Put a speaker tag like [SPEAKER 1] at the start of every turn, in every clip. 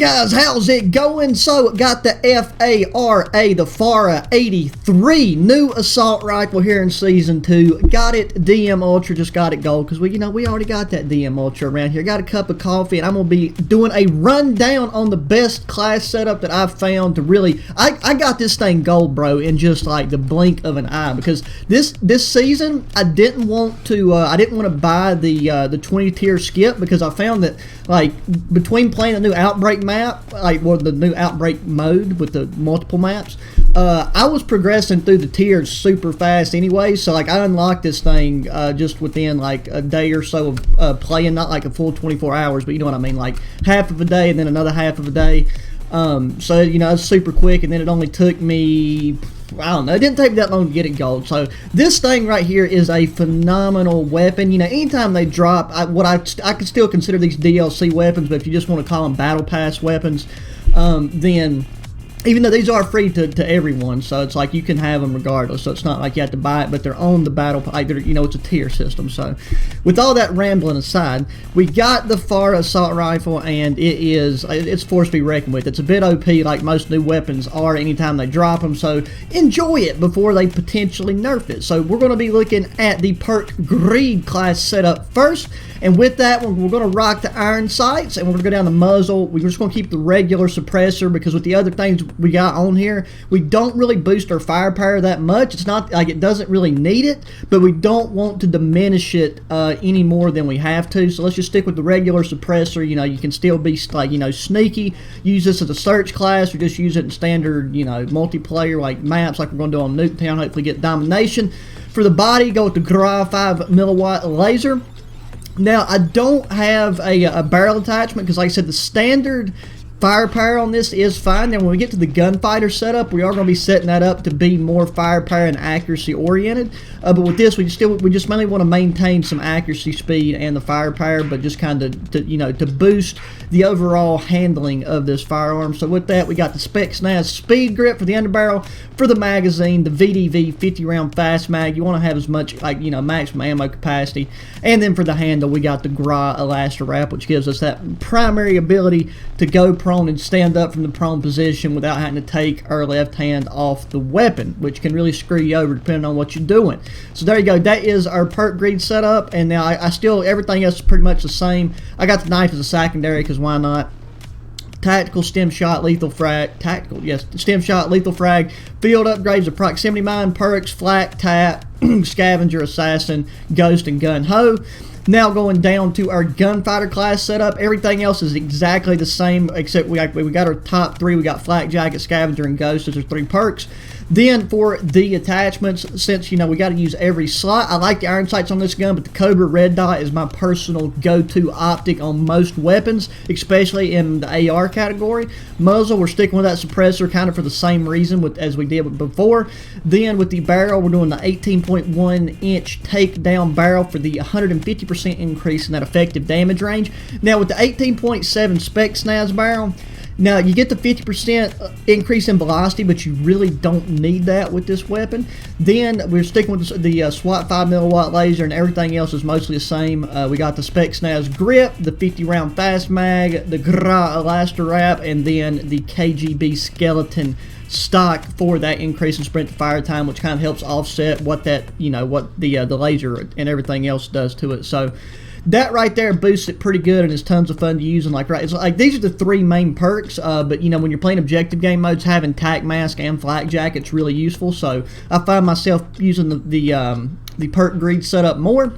[SPEAKER 1] guys, how's it going? So, got the Fara, the Fara 83, new assault rifle here in Season 2. Got it DM Ultra, just got it gold, because we already got that DM Ultra around here. Got a cup of coffee, and I'm going to be doing a rundown on the best class setup that I've found to really... I got this thing gold, bro, in just like the blink of an eye, because this season, I didn't want to buy the 20 tier skip, because I found that, like, between playing the new Outbreak map, like, or the new Outbreak mode with the multiple maps, I was progressing through the tiers super fast anyway, so, like, I unlocked this thing just within, like, a day or so of playing, not like a full 24 hours, but you know what I mean, like, half of a day and then another half of a day. So, you know, it's super quick, and then it only took me, I don't know, it didn't take me that long to get it gold. So this thing right here is a phenomenal weapon. You know, anytime they drop, I could still consider these DLC weapons, but if you just want to call them Battle Pass weapons, then... even though these are free to everyone, so it's like you can have them regardless, so it's not like you have to buy it, but they're on the battle, like, you know, it's a tier system. So with all that rambling aside, we got the Fara assault rifle, and it's forced to be reckoned with. It's a bit OP, like most new weapons are anytime they drop them, so enjoy it before they potentially nerf it. So we're going to be looking at the Perk Greed class setup first, and with that we're going to rock the iron sights, and we're going to go down the muzzle. We're just going to keep the regular suppressor, because with the other things we got on here, we don't really boost our firepower that much. It's not like it doesn't really need it, but we don't want to diminish it any more than we have to. So let's just stick with the regular suppressor. You know, you can still be, like, you know, sneaky, use this as a search class, or just use it in standard, you know, multiplayer like maps like we're going to do on Nuketown, hopefully get domination. For the body, go with the Gra 5 milliwatt laser. Now, I don't have a barrel attachment, because like I said, the standard firepower on this is fine. Then when we get to the gunfighter setup, we are going to be setting that up to be more firepower and accuracy oriented. But with this, we just mainly want to maintain some accuracy, speed, and the firepower, but just kind of to boost the overall handling of this firearm. So with that, we got the Spec Snaz speed grip for the underbarrel. For the magazine, the VDV 50 round fast mag. You want to have as much, like, you know, maximum ammo capacity. And then for the handle, we got the Gra Elaster Wrap, which gives us that primary ability to go prone and stand up from the prone position without having to take our left hand off the weapon, which can really screw you over depending on what you're doing. So there you go. That is our Perk Greed setup, and now I still, everything else is pretty much the same. I got the knife as a secondary, because why not? Tactical stem shot lethal frag, stem shot lethal frag, field upgrades of proximity mine, perks, flak, tap, scavenger, assassin, ghost, and gun ho. Now going down to our gunfighter class setup, everything else is exactly the same, except we got our top three. We got flak, jacket, scavenger, and ghost. Those are 3 perks. Then for the attachments, since, you know, we got to use every slot, I like the iron sights on this gun, but the Cobra Red Dot is my personal go-to optic on most weapons, especially in the AR category. Muzzle, we're sticking with that suppressor kind of for the same reason as we did before. Then with the barrel, we're doing the 18.1 inch takedown barrel for the 150% increase in that effective damage range. Now with the 18.7 Spec Snaz barrel, now, you get the 50% increase in velocity, but you really don't need that with this weapon. Then, we're sticking with the SWAT 5 milliwatt laser, and everything else is mostly the same. We got the Spec Snaz grip, the 50 round fast mag, the Gra Elaster Wrap, and then the KGB skeleton stock for that increase in sprint to fire time, which kind of helps offset what that, you know, what the laser and everything else does to it. So that right there boosts it pretty good, and it's tons of fun to use. And it's like these are the 3 main perks. But you know, when you're playing objective game modes, having tac mask and flak jacket's really useful. So I find myself using the Perk Greed setup more.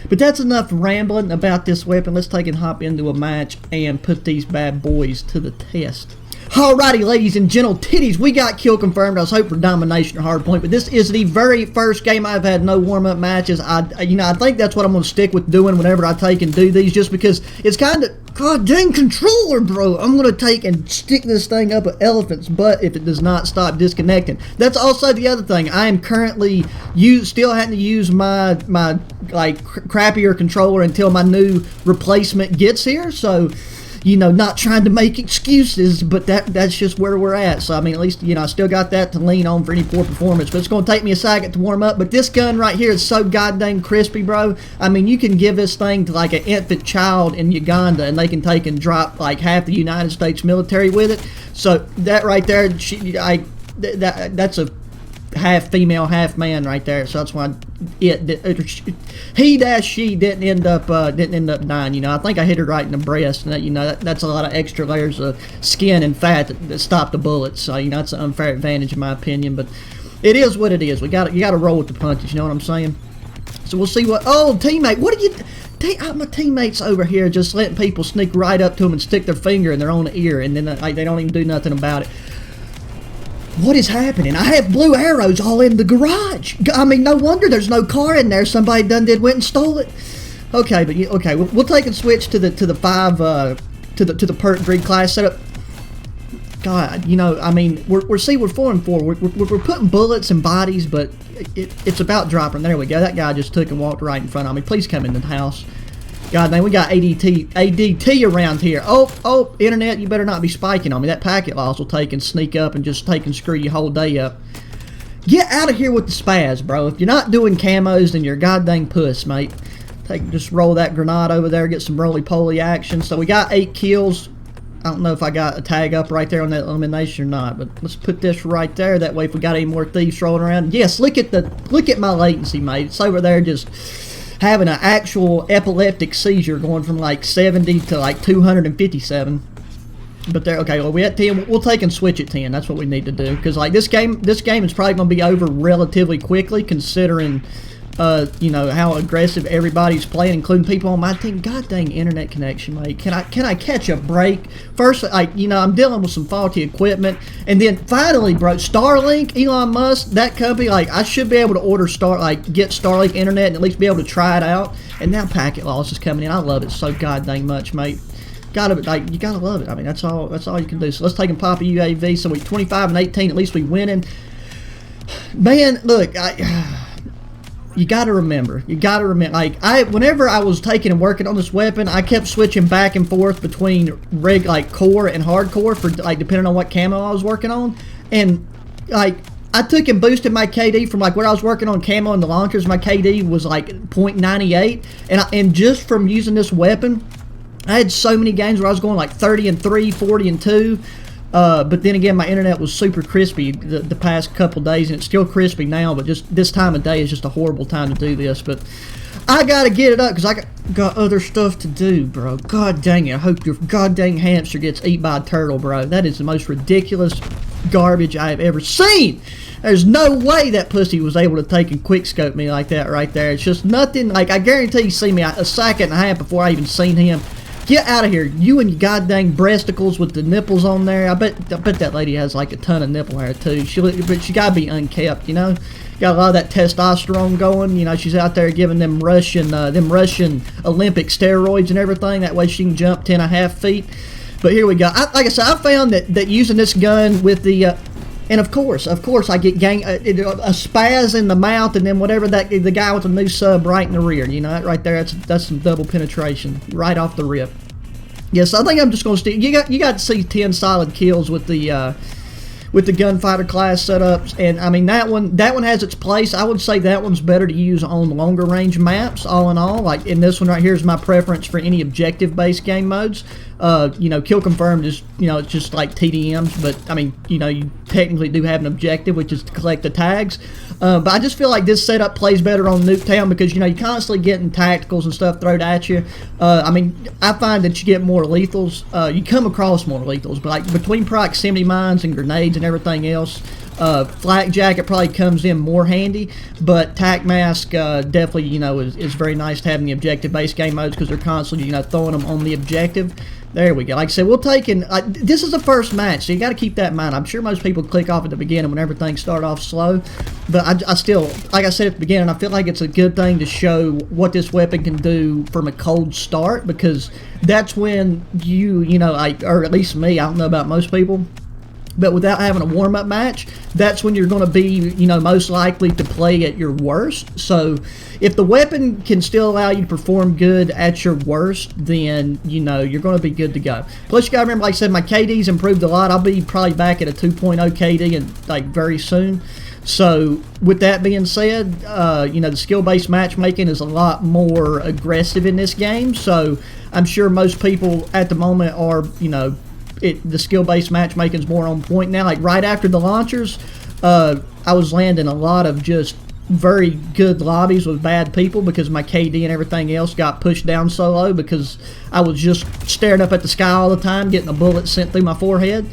[SPEAKER 1] But that's enough rambling about this weapon. Let's take and hop into a match and put these bad boys to the test. Alrighty, ladies and gentle titties, we got kill confirmed. I was hoping for domination or hard point, but this is the very first game I've had no warm-up matches. I think that's what I'm going to stick with doing whenever I take and do these, just because it's kind of, god dang controller, bro. I'm going to take and stick this thing up an elephant's butt if it does not stop disconnecting. That's also the other thing. I am currently still having to use my like crappier controller until my new replacement gets here, so you know, not trying to make excuses, but that's just where we're at. So I mean, at least, you know, I still got that to lean on for any poor performance, but it's going to take me a second to warm up. But this gun right here is so goddamn crispy, bro. I mean, you can give this thing to like an infant child in Uganda and they can take and drop like half the United States military with it. So that right there, that's a half female, half man right there. So that's why she didn't end up dying. You know, I think I hit her right in the breast, and that, you know, that's a lot of extra layers of skin and fat that stop the bullets. So you know, that's an unfair advantage in my opinion, but it is what it is. You got to roll with the punches. You know what I'm saying? So we'll see what. Oh, teammate, what are you? My teammates over here just letting people sneak right up to them and stick their finger in their own ear, and then like, they don't even do nothing about it. What is happening? I have blue arrows all in the garage. I mean, no wonder there's no car in there. Somebody went and stole it. Okay, but okay, we'll take and switch to the perk grid class setup. God, you know, I mean, we're 4-4. We're putting bullets in bodies, but it's about dropping. There we go. That guy just took and walked right in front of me. Please come in the house. God dang, we got ADT around here. Oh, internet, you better not be spiking on me. That packet loss will take and sneak up and just take and screw your whole day up. Get out of here with the spaz, bro. If you're not doing camos, then you're a goddamn puss, mate. Just roll that grenade over there, get some roly-poly action. So we got 8 kills. I don't know if I got a tag up right there on that elimination or not, but let's put this right there. That way, if we got any more thieves rolling around, yes, look at my latency, mate. It's over there just having an actual epileptic seizure, going from like 70 to like 257. But there, okay, well, we at 10. We'll take and switch at 10. That's what we need to do, because like this game is probably going to be over relatively quickly, considering you know how aggressive everybody's playing, including people on my team. God dang internet connection, mate. Can I catch a break? First, you know, I'm dealing with some faulty equipment, and then finally, bro, Starlink, Elon Musk, that company, like I should be able to order get Starlink internet and at least be able to try it out. And now packet loss is coming in. I love it so god dang much, mate. You gotta love it. I mean, that's all you can do. So let's take and pop a UAV. So we 25 and 18. At least we winning. Man, look, you gotta remember, like whenever I was taking and working on this weapon, I kept switching back and forth between core and hardcore for like depending on what camo I was working on, and like I took and boosted my KD from like where I was working on camo and the launchers. My KD was like 0.98, and just from using this weapon, I had so many games where I was going like 30 and 3, 40 and 2. But then again, my internet was super crispy the past couple days, and it's still crispy now, but just this time of day is just a horrible time to do this. But I gotta get it up because I got other stuff to do, bro. God dang it. I hope your god dang hamster gets eaten by a turtle, bro. That is the most ridiculous garbage I have ever seen. There's no way that pussy was able to take and quickscope me like that right there. It's just nothing. Like, I guarantee you see me a second and a half before I even seen him. Get out of here, you and your goddamn breasticles with the nipples on there. I bet that lady has like a ton of nipple hair too. But she gotta be unkept, you know. Got a lot of that testosterone going. You know, she's out there giving them Russian Olympic steroids and everything. That way she can jump 10.5 feet. But here we go. Like I said, I found that using this gun with the and of course, I get a spaz in the mouth, and then whatever the guy with the new sub right in the rear. You know, that right there, that's some double penetration right off the rip. Yes, I think I'm just gonna stick. You got to see 10 solid kills with the gunfighter class setups, and I mean that one has its place. I would say that one's better to use on longer range maps. All in all, like in this one right here is my preference for any objective based game modes. You know, kill confirmed is, you know, it's just like TDMs, but I mean, you know, you technically do have an objective, which is to collect the tags. But I just feel like this setup plays better on Nuketown because, you know, you're constantly getting tacticals and stuff thrown at you. I mean, I find that you get more lethals. You come across more lethals, but like between proximity mines and grenades and everything else, flak jacket probably comes in more handy, but tac mask definitely, you know, is very nice to have in the objective based game modes because they're constantly, you know, throwing them on the objective. There we go. Like I said, we'll take in. This is the first match, so you got to keep that in mind. I'm sure most people click off at the beginning when everything start off slow, but I still, like I said at the beginning, I feel like it's a good thing to show what this weapon can do from a cold start, because that's when you know, or at least me, I don't know about most people, But without having a warm-up match, that's when you're going to be, you know, most likely to play at your worst. So if the weapon can still allow you to perform good at your worst, then, you know, you're going to be good to go. Plus, you got to remember, like I said, my KD's improved a lot. I'll be probably back at a 2.0 KD and, like, very soon. So with that being said, you know, the skill-based matchmaking is a lot more aggressive in this game. So I'm sure most people at the moment are, you know, the skill-based matchmaking is more on point now. Like right after the launchers, I was landing a lot of just very good lobbies with bad people because my KD and everything else got pushed down so low because I was just staring up at the sky all the time, getting a bullet sent through my forehead.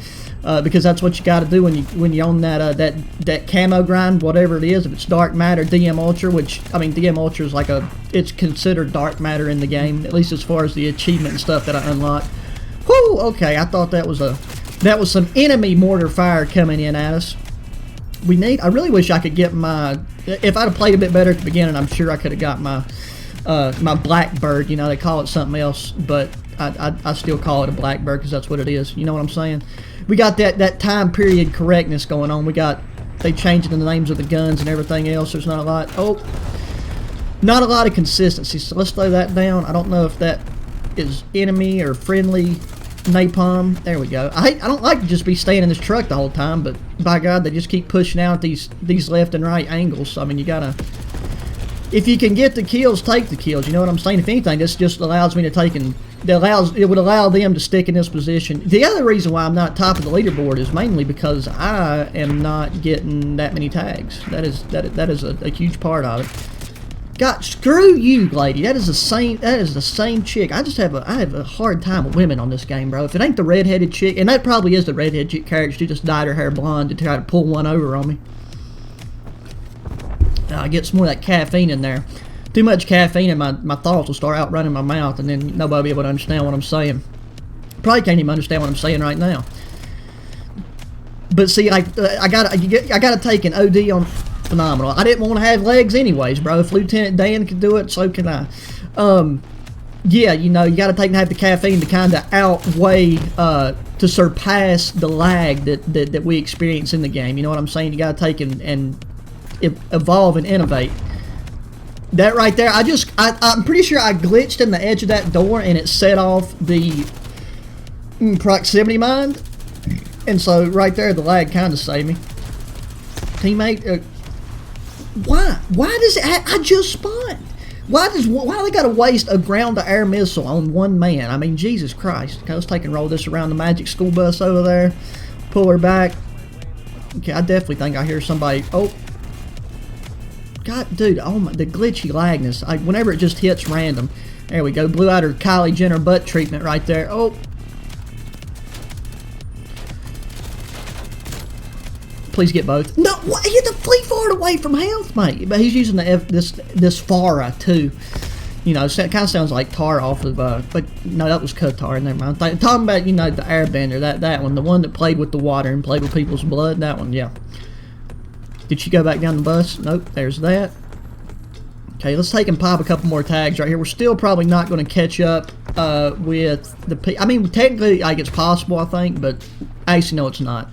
[SPEAKER 1] Because that's what you got to do when you own that camo grind, whatever it is. If it's dark matter, DM Ultra, which I mean DM Ultra is like it's considered dark matter in the game, at least as far as the achievement and stuff that I unlocked. Whoo! Okay, I thought that was some enemy mortar fire coming in at us. I really wish I could get my. If I'd have played a bit better at the beginning, I'm sure I could have got my my Blackbird. You know, they call it something else, but I still call it a Blackbird because that's what it is. You know what I'm saying? We got that time period correctness going on. They changed the names of the guns and everything else. There's not a lot. Not a lot of consistency. So let's throw that down. I don't know if that is enemy or friendly napalm. There we go. I don't like to just be staying in this truck the whole time, but by God, they just keep pushing out these left and right angles. So I mean, you gotta. If you can get the kills, take the kills. You know what I'm saying? If anything, this just allows me to take and it would allow them to stick in this position. The other reason why I'm not top of the leaderboard is mainly because I am not getting that many tags. That is a huge part of it. God, screw you, lady. That is the same chick. I have a hard time with women on this game, bro. If it ain't the redheaded chick, and that probably is the redheaded chick character, she just dyed her hair blonde to try to pull one over on me. I get some more of that caffeine in there. Too much caffeine and my thoughts will start outrunning my mouth, and then nobody will be able to understand what I'm saying. Probably can't even understand what I'm saying right now. But see, like I gotta take an OD on phenomenal. I didn't want to have legs anyways, bro. If Lieutenant Dan could do it, so can I. Yeah, you know, you gotta take and have the caffeine to kind of outweigh, to surpass the lag that we experience in the game. You know what I'm saying? You gotta take and evolve and innovate. That right there, I'm pretty sure I glitched in the edge of that door and it set off the proximity mine, and so right there the lag kind of saved me. Teammate, why does it? I just spawned. Why do they gotta waste a ground-to-air missile on one man? I mean, Jesus Christ. Okay, let's take and roll this around the magic school bus over there. Pull her back. Okay, I definitely think I hear somebody. Oh. God, dude, oh my, the glitchy lagness. Whenever it just hits random. There we go. Blew out her Kylie Jenner butt treatment right there. Oh. Please get both. No, what? He had to flee far away from health, mate. But he's using this Fara too. You know, so it kind of sounds like Tar off of, but no, that was Qatar. Never mind. Talking about, you know, the airbender, that one, the one that played with the water and played with people's blood. That one, yeah. Did she go back down the bus? Nope, there's that. Okay, let's take and pop a couple more tags right here. We're still probably not going to catch up with the... I mean, technically, like, it's possible, I think, but actually, no, it's not.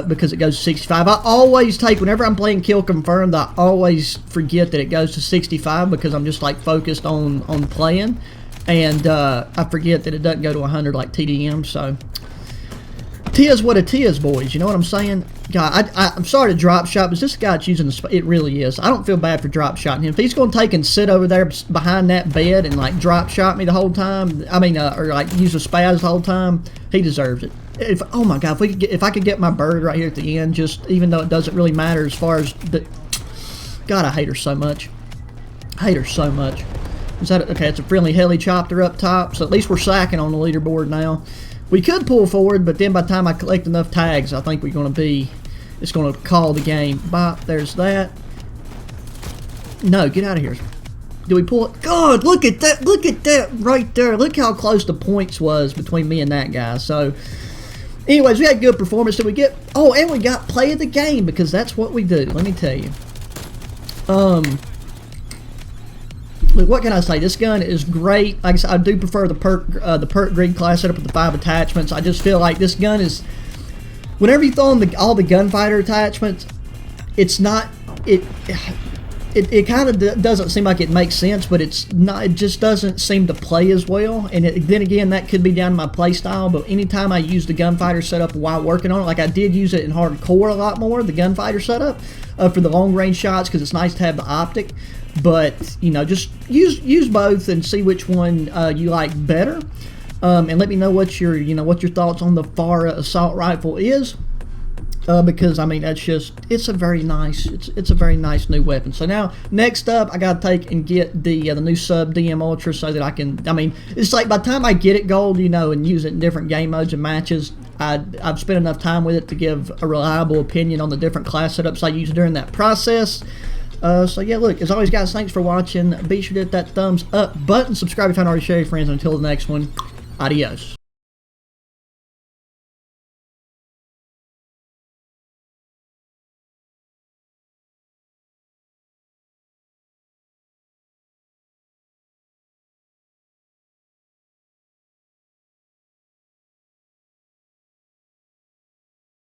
[SPEAKER 1] Because it goes to 65. I always take, whenever I'm playing Kill Confirmed, I always forget that it goes to 65 because I'm just, like, focused on playing. And I forget that it doesn't go to 100 like TDM, so... Tis what it is, boys. You know what I'm saying? God, I'm sorry to drop shot, but this guy's using the... It really is. I don't feel bad for drop shotting him. If he's going to take and sit over there behind that bed and, like, drop shot me the whole time, I mean, or, like, use a spaz the whole time, he deserves it. Oh, my God, if I could get my bird right here at the end, just even though it doesn't really matter as far as the... God, I hate her so much. I hate her so much. Is that... Okay, it's a friendly helicopter up top, so at least we're sacking on the leaderboard now. We could pull forward, but then by the time I collect enough tags, I think we're going to be... It's going to call the game. Bop, there's that. No, get out of here. Do we pull it? God, look at that. Look at that right there. Look how close the points was between me and that guy. So, anyways, we had good performance. Did we get... Oh, and we got play of the game because that's what we do. Let me tell you. Look, what can I say? This gun is great. Like I said, I do prefer the perk grid class setup with the 5 attachments. I just feel like this gun is... whenever you throw in all the gunfighter attachments, it's not it kind of doesn't seem like it makes sense, but it's not. It just doesn't seem to play as well. And then again, that could be down to my play style. But anytime I use the gunfighter setup while working on it, like I did use it in hardcore a lot more, the gunfighter setup for the long range shots, because it's nice to have the optic. But you know, just use both and see which one you like better. And let me know what your thoughts on the Fara assault rifle is. Because I mean, it's a very nice new weapon. So now next up, I gotta take and get the new sub DM Ultra so that I can. I mean, it's like by the time I get it gold, you know, and use it in different game modes and matches, I've spent enough time with it to give a reliable opinion on the different class setups I use during that process. So yeah, look, as always, guys, thanks for watching. Be sure to hit that thumbs up button, subscribe if you haven't already, share your friends. Until the next one, adios.